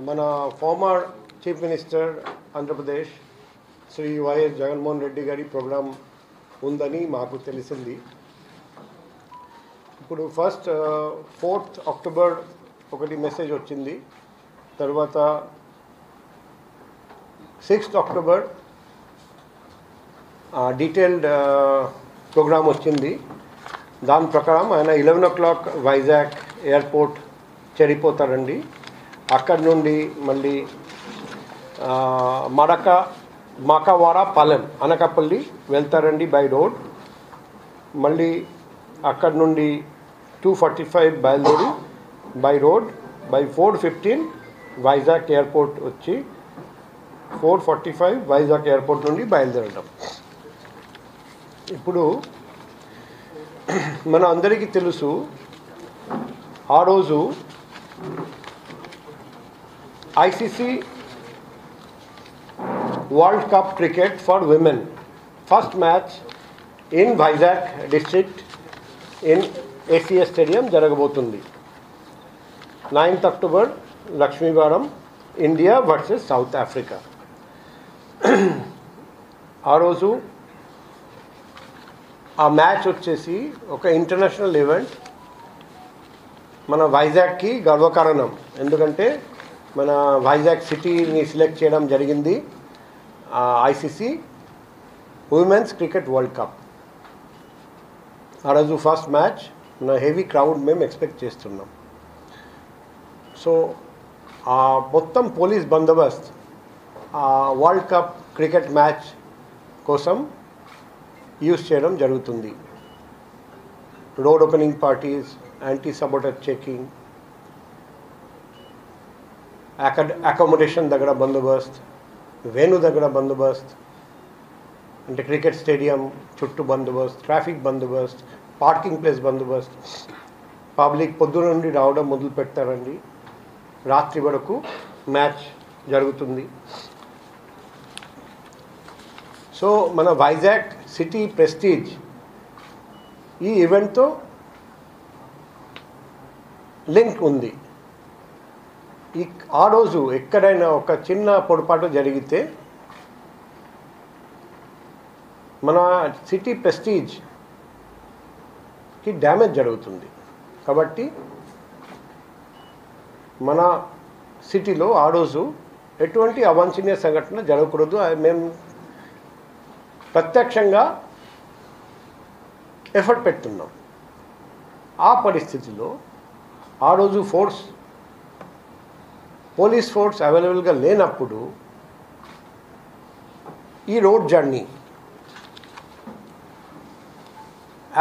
మన former chief minister Andhra Pradesh Shri YS Jaganmohan Reddy గారి programme ఉందని మాకు తెలిసింది. ఇప్పుడు ఫస్ట్ 4th అక్టోబర్ ఒకటి మెసేజ్ వచ్చింది. తర్వాత 6th అక్టోబర్ డీటెయిల్డ్ ప్రోగ్రామ్ వచ్చింది. దాని ప్రకారం ఆయన 11 o'clock వైజాగ్ ఎయిర్పోర్ట్ చేరిపోతారండి. అక్కడి నుండి మళ్ళీ మాకవారా పాలెం అనకాపల్లి వెళ్తారండి బై రోడ్. మళ్ళీ అక్కడి నుండి 2:45 బయలుదేరి by road by 4:15 Vizag airport వచ్చి 4:45 వైజాగ్ ఎయిర్పోర్ట్ నుండి బయలుదేరడం. ఇప్పుడు మన అందరికీ తెలుసు, ఆ రోజు ICC world cup cricket for women first match in Vizag district in ACS stadium జరగబోతుంది. 9th అక్టోబర్ లక్ష్మీవారం ఇండియా వర్సెస్ సౌత్ ఆఫ్రికా. ఆ రోజు ఆ మ్యాచ్ వచ్చేసి ఒక ఇంటర్నేషనల్ ఈవెంట్. మన వైజాగ్కి గర్వకారణం, ఎందుకంటే మన వైజాగ్ సిటీని సెలెక్ట్ చేయడం జరిగింది ICC women's cricket world cup. ఆ రోజు ఫస్ట్ మ్యాచ్ మన హెవీ క్రౌడ్ మేము ఎక్స్పెక్ట్ చేస్తున్నాం. సో ఆ మొత్తం పోలీస్ బందోబస్త్ ఆ వరల్డ్ కప్ క్రికెట్ మ్యాచ్ కోసం యూజ్ చేయడం జరుగుతుంది. Road opening parties, anti sabotage checking, accommodation దగ్గర బందోబస్త్, వేణు దగ్గర బందోబస్త్, అంటే క్రికెట్ స్టేడియం చుట్టూ bandobast, traffic bandobast, parking place bandobast. Public పొద్దున నుండి రావడం మొదలు పెడతారండి, రాత్రి వరకు మ్యాచ్ జరుగుతుంది. సో మన వైజాగ్ సిటీ ప్రెస్టీజ్ ఈ ఈవెంట్తో లింక్ ఉంది. ఆ రోజు ఎక్కడైనా ఒక చిన్న పొరపాటు జరిగితే మన సిటీ ప్రెస్టీజ్కి డ్యామేజ్ జరుగుతుంది. కాబట్టి మన సిటీలో ఆ రోజు ఎటువంటి అవాంఛనీయ సంఘటన జరగకూడదు. మేము ప్రత్యక్షంగా ఎఫర్ట్ పెడుతున్నాం. ఆ పరిస్థితిలో ఆ రోజు పోలీస్ ఫోర్స్ అవైలబుల్గా లేనప్పుడు ఈ రోడ్ జర్నీ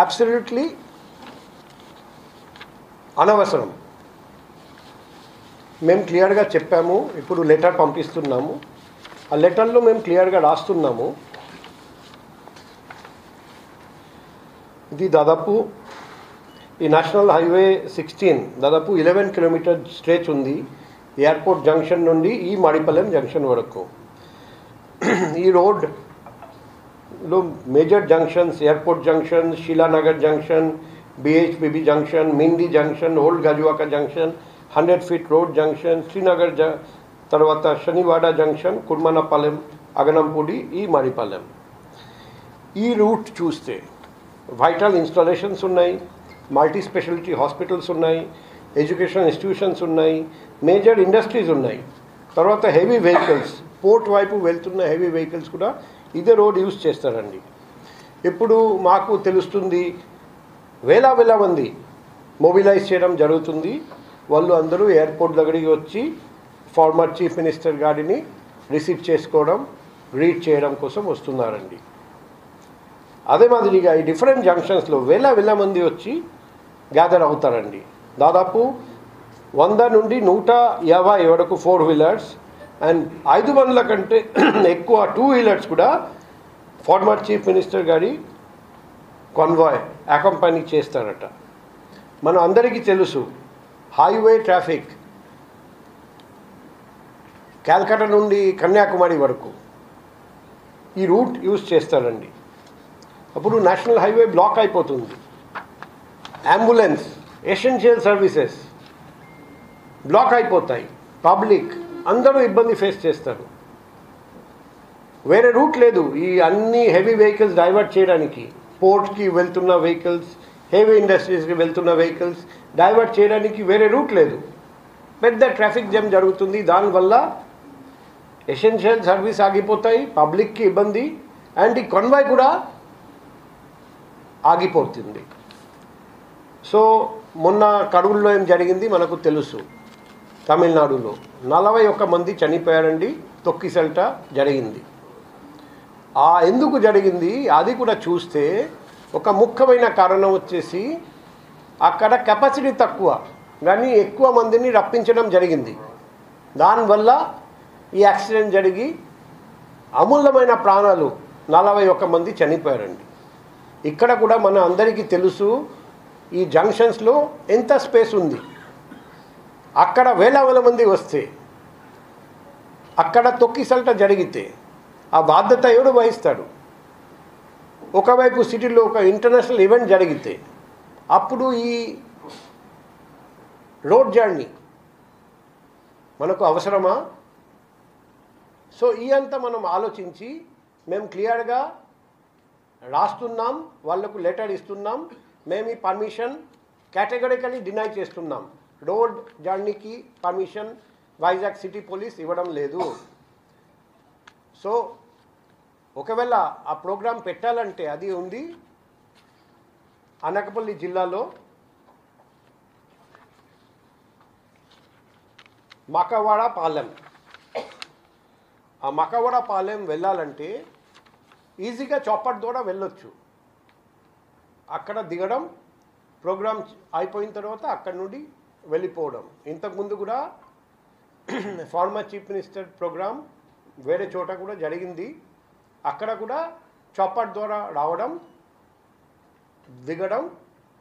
అబ్సల్యూట్లీ అనవసరం. మేము క్లియర్గా చెప్పాము. ఇప్పుడు లెటర్ పంపిస్తున్నాము. ఆ లెటర్లో మేము క్లియర్గా రాస్తున్నాము, ఇది దాదాపు ఈ నేషనల్ హైవే 16 దాదాపు 11 కిలోమీటర్ స్ట్రెచ్ ఉంది ఎయిర్పోర్ట్ జంక్షన్ నుండి ఈ మాడిపల్లెం జంక్షన్ వరకు. ఈ రోడ్లో major junctions airport junction, Sheelanagar junction, BHPB junction, Mindi junction, old Gajuwaka junction, 100 feet road junction, Srinagar తర్వాత శనివాడ జంక్షన్, కుర్మనపాలెం, అగనంపూడి, ఈ మాడిపల్లెం. ఈ రూట్ చూస్తే వైటల్ ఇన్స్టాలేషన్స్ ఉన్నాయి, మల్టీ స్పెషాలిటీ హాస్పిటల్స్ ఉన్నాయి, ఎడ్యుకేషన్ ఇన్స్టిట్యూషన్స్ ఉన్నాయి, మేజర్ ఇండస్ట్రీస్ ఉన్నాయి. తర్వాత హెవీ వెహికల్స్, పోర్ట్ వైపు వెళ్తున్న హెవీ వెహికల్స్ కూడా ఇదే రోడ్ యూజ్ చేస్తారండి. ఇప్పుడు మాకు తెలుస్తుంది వేల మంది మొబిలైజ్ చేయడం జరుగుతుంది. వాళ్ళు అందరూ ఎయిర్పోర్ట్ దగ్గరికి వచ్చి ఫార్మర్ చీఫ్ మినిస్టర్ గారిని రిసీవ్ చేసుకోవడం, గ్రీట్ చేయడం కోసం వస్తున్నారండి. అదే మాదిరిగా ఈ డిఫరెంట్ జంక్షన్స్లో వేల మంది వచ్చి గ్యాదర్ అవుతారండి. దాదాపు 100 నుండి 150 వరకు 4 వీలర్స్ అండ్ 500 కంటే ఎక్కువ 2 వీలర్స్ కూడా ఫార్మర్ చీఫ్ మినిస్టర్ గారి కాన్వాయ్ అకంపెనీ చేస్తారట. మనం అందరికీ తెలుసు, హైవే ట్రాఫిక్ కాల్కటా నుండి కన్యాకుమారి వరకు ఈ రూట్ యూజ్ చేస్తారండి. అప్పుడు నేషనల్ హైవే బ్లాక్ అయిపోతుంది. అంబులెన్స్, ఎసెన్షియల్ సర్వీసెస్ బ్లాక్ అయిపోతాయి. పబ్లిక్ అందరూ ఇబ్బంది ఫేస్ చేస్తారు. వేరే రూట్ లేదు ఈ అన్ని హెవీ వెహికల్స్ డైవర్ట్ చేయడానికి. పోర్ట్కి వెళ్తున్న వెహికల్స్, హెవీ ఇండస్ట్రీస్కి వెళ్తున్న వెహికల్స్ డైవర్ట్ చేయడానికి వేరే రూట్ లేదు. పెద్ద ట్రాఫిక్ జామ్ జరుగుతుంది. దానివల్ల ఎసెన్షియల్ సర్వీస్ ఆగిపోతాయి, పబ్లిక్కి ఇబ్బంది, అండ్ ఈ కన్వాయ్ కూడా ఆగిపోతుంది. సో మొన్న కడూరులో ఏం జరిగింది మనకు తెలుసు. తమిళనాడులో 41 మంది చనిపోయారండి. తొక్కిసల్ట జరిగింది. ఎందుకు జరిగింది అది కూడా చూస్తే ఒక ముఖ్యమైన కారణం వచ్చేసి అక్కడ కెపాసిటీ తక్కువ కానీ ఎక్కువ మందిని రప్పించడం జరిగింది. దానివల్ల ఈ యాక్సిడెంట్ జరిగి అమూల్యమైన ప్రాణాలు 41 మంది చనిపోయారండి. ఇక్కడ కూడా మన అందరికీ తెలుసు ఈ జంక్షన్స్లో ఎంత స్పేస్ ఉంది. అక్కడ వేల మంది వస్తే అక్కడ తొక్కిసల్ట జరిగితే ఆ బాధ్యత ఎవరు వహిస్తాడు? ఒకవైపు సిటీలో ఒక ఇంటర్నేషనల్ ఈవెంట్ జరిగితే అప్పుడు ఈ రోడ్ జర్నీ మనకు అవసరమా? సో అంతా మనం ఆలోచించి మేము క్లియర్గా రాస్తున్నాం, వాళ్లకు లెటర్ ఇస్తున్నాం. మేము ఈ పర్మిషన్ కేటగిరికలీ డినై చేస్తున్నాం. రోడ్ జర్నీకి పర్మిషన్ వైజాగ్ సిటీ పోలీస్ ఇవ్వడం లేదు. సో ఒకవేళ ఆ ప్రోగ్రాం పెట్టాలంటే అది ఉంది అనకాపల్లి జిల్లాలో మకవాడ పాలెం. ఆ మకవాడ పాలెం వెళ్ళాలంటే ఈజీగా చాపర్ ద్వారా వెళ్ళొచ్చు. అక్కడ దిగడం, ప్రోగ్రాం అయిపోయిన తర్వాత అక్కడ నుండి వెళ్ళిపోవడం. ఇంతకుముందు కూడా ఫార్మర్ చీఫ్ మినిస్టర్ ప్రోగ్రాం వేరే చోట కూడా జరిగింది. అక్కడ కూడా చాపర్ ద్వారా రావడం, దిగడం,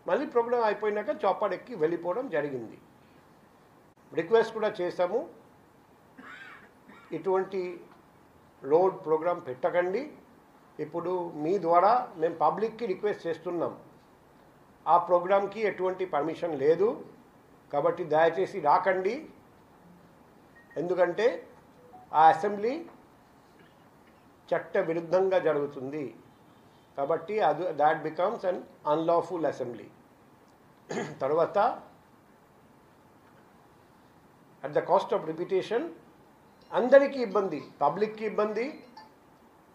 మళ్ళీ ప్రోగ్రాం అయిపోయినాక చాపర్ ఎక్కి వెళ్ళిపోవడం జరిగింది. రిక్వెస్ట్ కూడా చేశాము, ఇటువంటి రోడ్ ప్రోగ్రాం పెట్టకండి. ఇప్పుడు మీ ద్వారా మేము పబ్లిక్కి రిక్వెస్ట్ చేస్తున్నాం, ఆ ప్రోగ్రాంకి ఎటువంటి పర్మిషన్ లేదు కాబట్టి దయచేసి రాకండి. ఎందుకంటే ఆ అసెంబ్లీ చట్ట విరుద్ధంగా జరుగుతుంది కాబట్టి that becomes an unlawful assembly. తర్వాత at the cost of repetition అందరికీ ఇబ్బంది, పబ్లిక్కి ఇబ్బంది,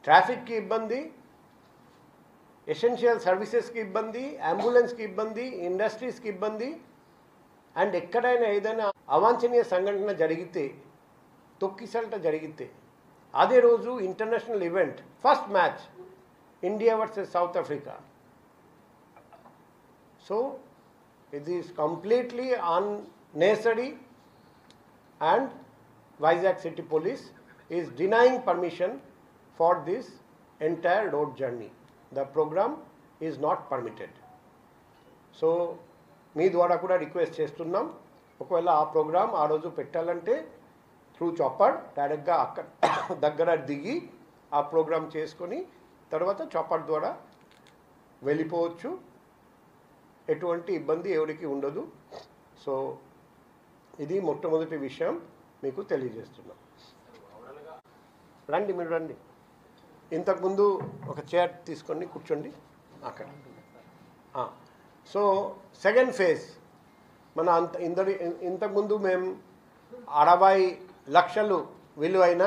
ట్రాఫిక్కి ఇబ్బంది, ఎసెన్షియల్ సర్వీసెస్కి ఇబ్బంది, అంబులెన్స్కి ఇబ్బంది, ఇండస్ట్రీస్కి ఇబ్బంది. అండ్ ఎక్కడైనా ఏదైనా అవాంఛనీయ సంఘటన జరిగితే, తొక్కిసల్ట జరిగితే అదే రోజు international event, first match India versus South Africa. So it is completely unnecessary and Vizag City Police is denying permission for this entire road journey. The program is not permitted. So మీ ద్వారా కూడా request చేస్తున్నాం, ఒకవేళ ఆ programme ఆ రోజు పెట్టాలంటే through chopper డైరెక్ట్గా అక్కడ దగ్గర దిగి ఆ ప్రోగ్రాం చేసుకొని తర్వాత చాపర్ ద్వారా వెళ్ళిపోవచ్చు. ఎటువంటి ఇబ్బంది ఎవరికి ఉండదు. సో ఇది మొట్టమొదటి విషయం మీకు తెలియజేస్తున్నాం. రండి, మీరు రండి. ఇంతకుముందు ఒక చైర్ తీసుకొని కూర్చోండి అక్కడ. సో సెకండ్ ఫేజ్ మన ఇంతకుముందు మేము 60 లక్షలు విలువైన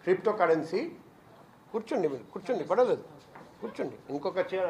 క్రిప్టో కరెన్సీ, కూర్చోండి మీరు, కూర్చోండి, పడలేదు, కూర్చోండి. ఇంకొక చైర్